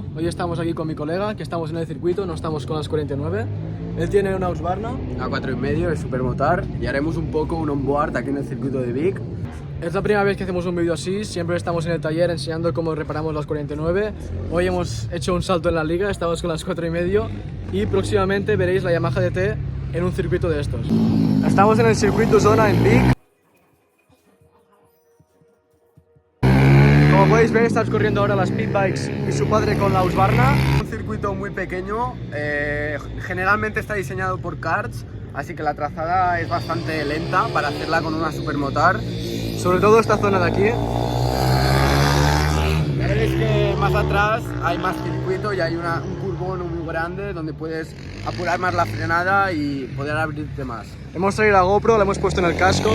Circuito. Hoy estamos aquí con mi colega, que estamos en el circuito, no estamos con las 49. Él tiene una Husqvarna a 4,5 de supermotor y haremos un poco un onboard aquí en el circuito de Vic. Es la primera vez que hacemos un vídeo así, siempre estamos en el taller enseñando cómo reparamos las 49. Hoy hemos hecho un salto en la liga, estamos con las 4,5 y próximamente veréis la Yamaha DT en un circuito de estos. Estamos en el circuito zona en Vic. Como podéis ver, están corriendo ahora las pit bikes y su padre con la Husqvarna. Un circuito muy pequeño, generalmente está diseñado por karts, así que la trazada es bastante lenta para hacerla con una supermotor. Sobre todo esta zona de aquí. Ya veréis que más atrás hay más circuito y hay un curvón muy grande donde puedes apurar más la frenada y poder abrirte más. Hemos traído la GoPro, la hemos puesto en el casco.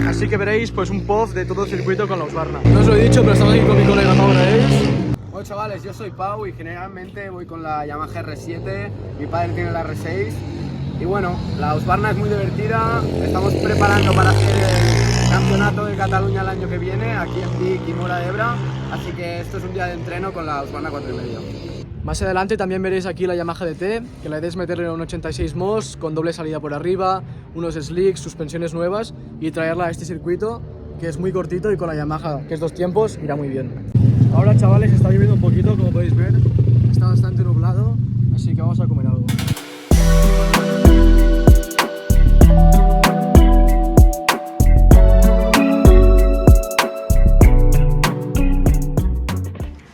Así que veréis pues un POV de todo el circuito con la Husqvarna. No os lo he dicho, pero estamos aquí con mi colega Pau. Bueno, chavales, yo soy Pau y generalmente voy con la Yamaha R7, mi padre tiene la R6 y bueno, la Husqvarna es muy divertida, estamos preparando para hacer el campeonato de Cataluña el año que viene, aquí en Vic y Mora de Ebra, así que esto es un día de entreno con la Husqvarna 4,5. Más adelante también veréis aquí la Yamaha DT, que la idea es meterle un 86 MOS con doble salida por arriba, unos slicks, suspensiones nuevas y traerla a este circuito que es muy cortito y con la Yamaha, que es 2 tiempos, irá muy bien. Ahora, chavales, está lloviendo un poquito, como podéis ver, está bastante nublado, así que vamos a comer algo.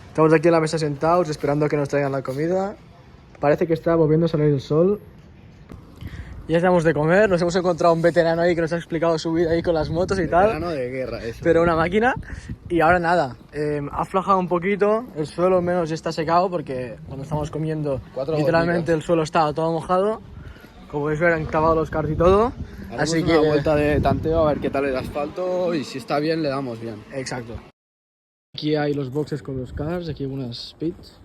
Estamos aquí en la mesa sentados esperando a que nos traigan la comida. Parece que está volviendo a salir el sol. Ya estamos de comer, nos hemos encontrado un veterano ahí que nos ha explicado su vida ahí con las motos y tal. Veterano de guerra, eso. Pero una máquina. Y ahora nada, ha aflojado un poquito, el suelo al menos ya está secado porque cuando estamos comiendo literalmente el suelo estaba todo mojado. Como podéis ver, han clavado los karts y todo. Haremos así una que vuelta de tanteo a ver qué tal el asfalto y si está bien le damos bien. Exacto. Aquí hay los boxes con los cars, aquí hay unas pits.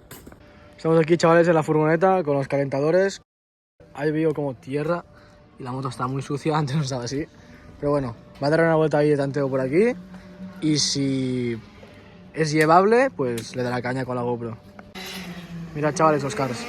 Estamos aquí, chavales, en la furgoneta con los calentadores. Ha llovido como tierra y la moto está muy sucia, antes no estaba así. Pero bueno, va a dar una vuelta ahí de tanteo por aquí y si es llevable, pues le dará caña con la GoPro. Mirad, chavales, los cars.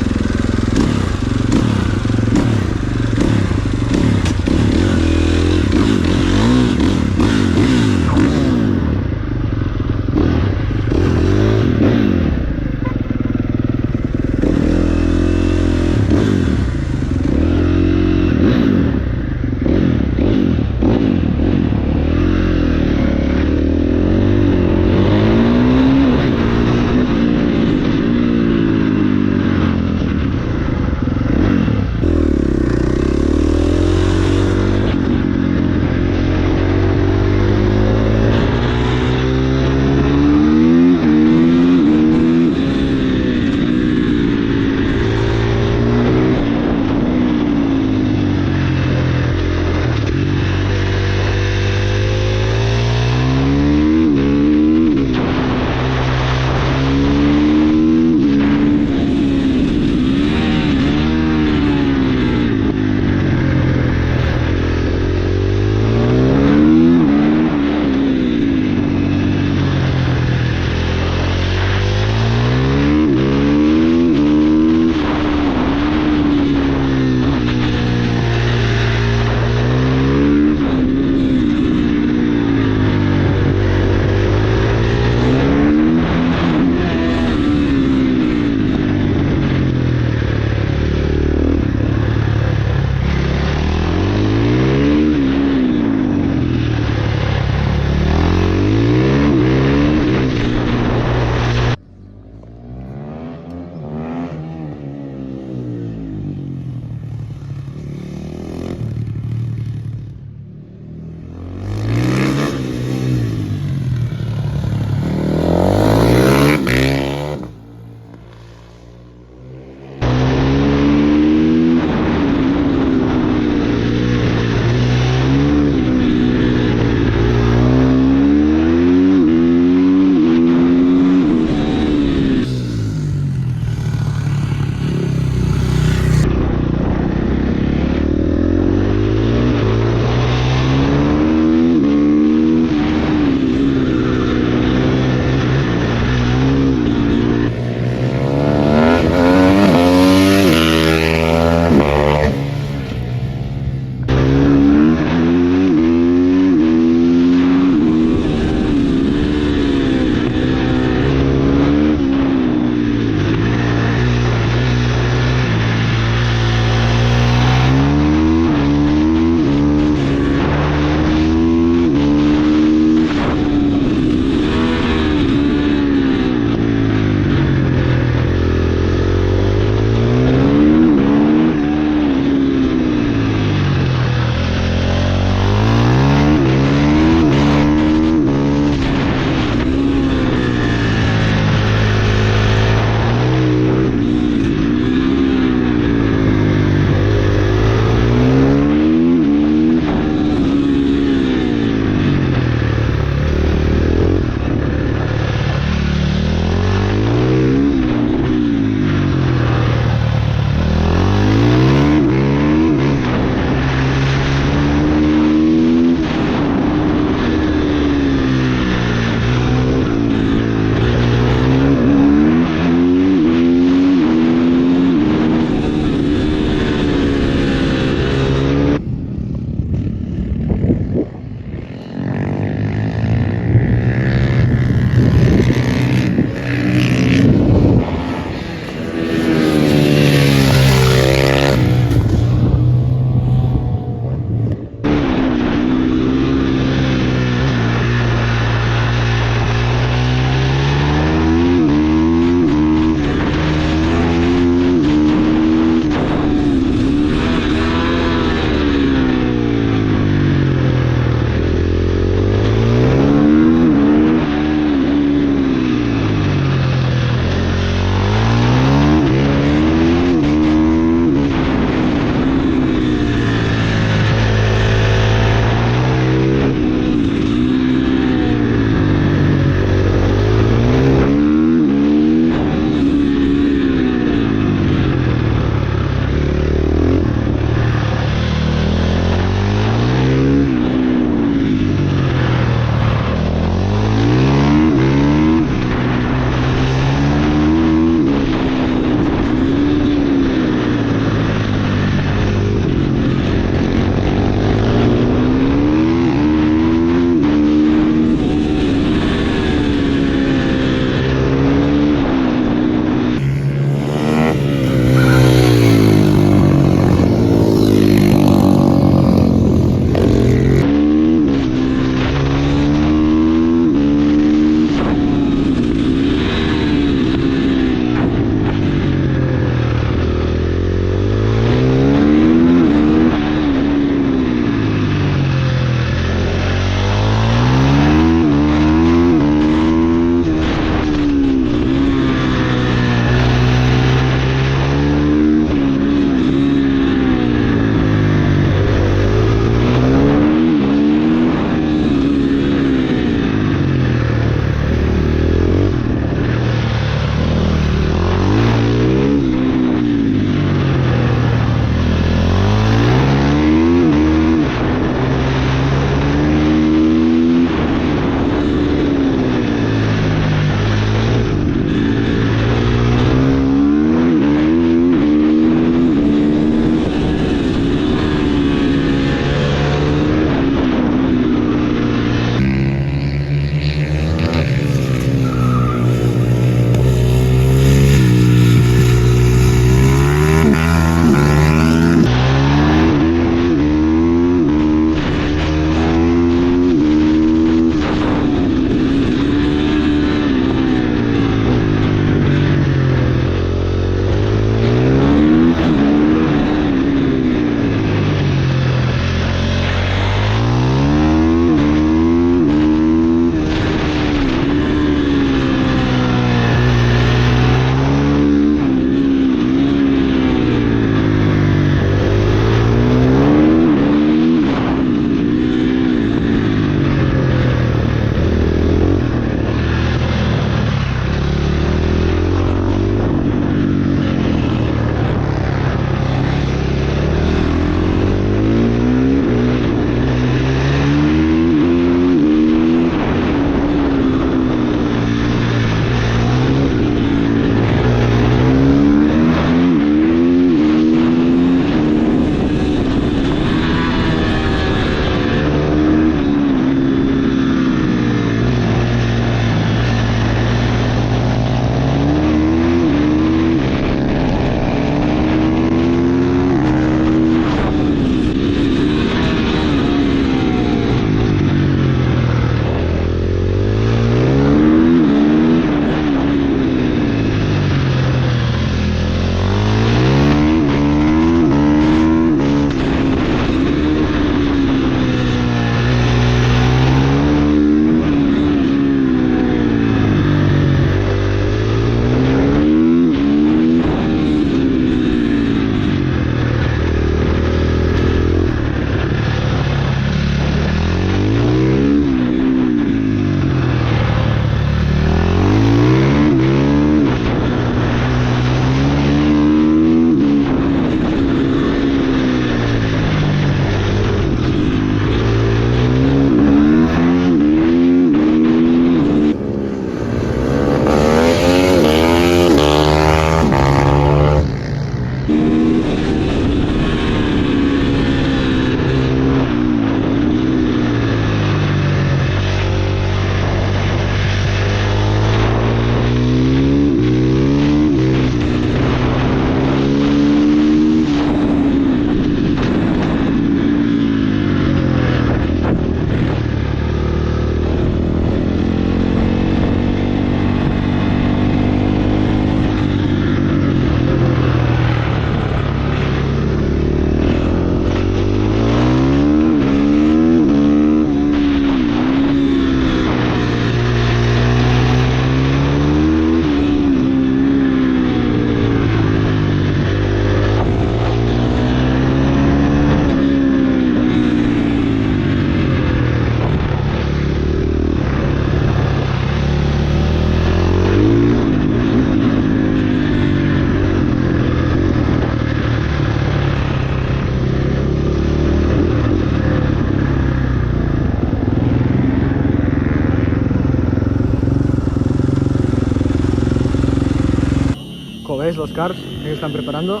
los cars, que están preparando.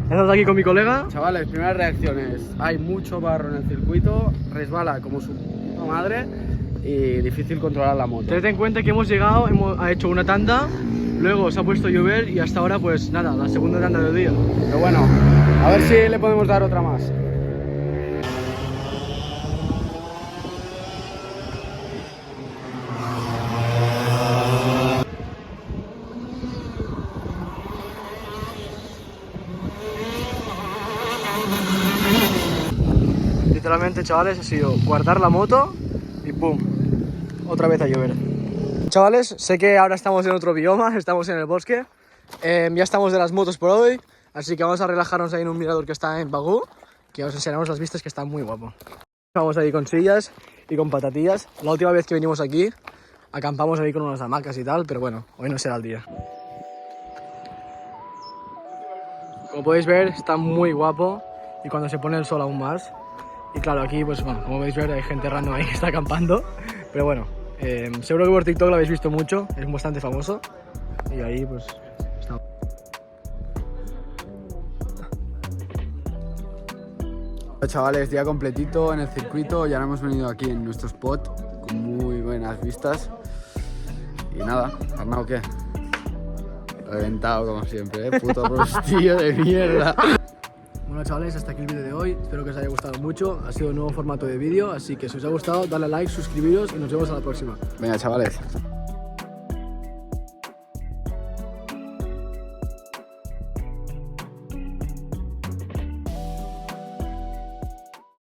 Estamos aquí con mi colega. Chavales, primeras reacciones. Hay mucho barro en el circuito, resbala como su puta madre y difícil controlar la moto. Tened en cuenta que hemos llegado, ha hecho una tanda, luego se ha puesto a llover y hasta ahora pues nada, la segunda tanda del día. Pero bueno, a ver si le podemos dar otra más. Literalmente, chavales, ha sido guardar la moto y pum, otra vez a llover. Chavales, sé que ahora estamos en otro bioma, estamos en el bosque. Ya estamos de las motos por hoy, así que vamos a relajarnos ahí en un mirador que está en Bagú, que os enseñaremos las vistas, que está muy guapo. Vamos ahí con sillas y con patatillas. La última vez que venimos aquí, acampamos ahí con unas hamacas y tal, pero bueno, hoy no será el día. Como podéis ver, está muy guapo y cuando se pone el sol aún más. Y claro, aquí, pues bueno, como podéis ver, hay gente random ahí que está acampando. Pero bueno, seguro que por TikTok lo habéis visto mucho, es bastante famoso. Y ahí, pues, está. Hola, chavales, día completito en el circuito. Ya hemos venido aquí en nuestro spot con muy buenas vistas. Y nada, ¿Arnau qué? Reventado como siempre, puto rostillo de mierda. Bueno, chavales, hasta aquí el vídeo de hoy. Espero que os haya gustado mucho. Ha sido un nuevo formato de vídeo, así que si os ha gustado, dadle a like, suscribiros y nos vemos a la próxima. Venga, chavales.